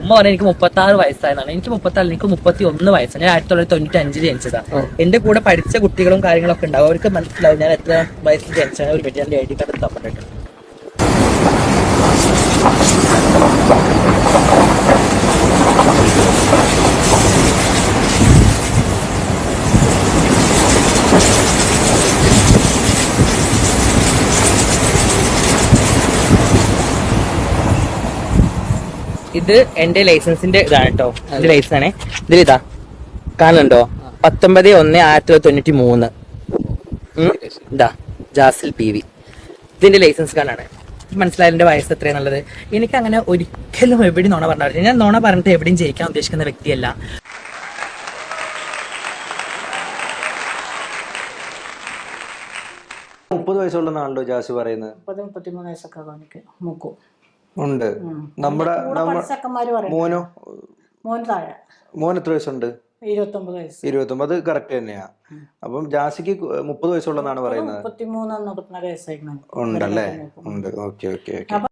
ഉമ്മ പറഞ്ഞ എനിക്ക് 36 വയസ്സായതാണ്. എനിക്ക് 36, എനിക്ക് 31 വയസ്സാണ്. ഞാൻ 1995 ജനിച്ചതാണ്. എന്റെ കൂടെ പഠിച്ച കുട്ടികളും കാര്യങ്ങളൊക്കെ ഉണ്ടാവും. അവർക്ക് മനസ്സിലാവും ഞാൻ എത്ര വയസ്സിൽ ജനിച്ചാണ്. ഒരു മിനിറ്റ് എന്റെ ID കാർഡ് തന്നിട്ടുണ്ട്. ഇത് എന്റെ ലൈസൻസിന്റെ ഇതാണ് കേട്ടോ. എന്റെ ലൈസൻസ് ആണേ. ഇതിലിതാ കാണുന്നുണ്ടോ? 19/1/1993. ഇതാ ജാസിൽ PV. ഇതിന്റെ ലൈസൻസ് കാർഡാണ്. മനസ്സിലായ എന്റെ വയസ്സ് എത്രയാന്നുള്ളത്. എനിക്ക് അങ്ങനെ ഒരിക്കലും എവിടെയും നുണ പറഞ്ഞില്ല. ഞാൻ നുണ പറഞ്ഞിട്ട് എവിടെയും ജയിക്കാൻ ഉദ്ദേശിക്കുന്ന വ്യക്തിയല്ല. 30 വയസ്സുള്ളതാണല്ലോ ജാസി പറയുന്നത്. 33 വയസ്സൊക്കെ എനിക്ക് മൂക്കും ഉണ്ട്. നമ്മുടെ മോനോ? മോന് താഴെ. മോൻ എത്ര വയസ്സുണ്ട്? 29 വയസ്സ്. 29. അത് കറക്റ്റ് തന്നെയാ. അപ്പം ജാസിക്ക് 30 വയസ്സുള്ളതാണ് പറയുന്നത്. 33 വയസ്സായിരുന്നു. ഉണ്ടല്ലേ? ഉണ്ട്. ഓക്കെ.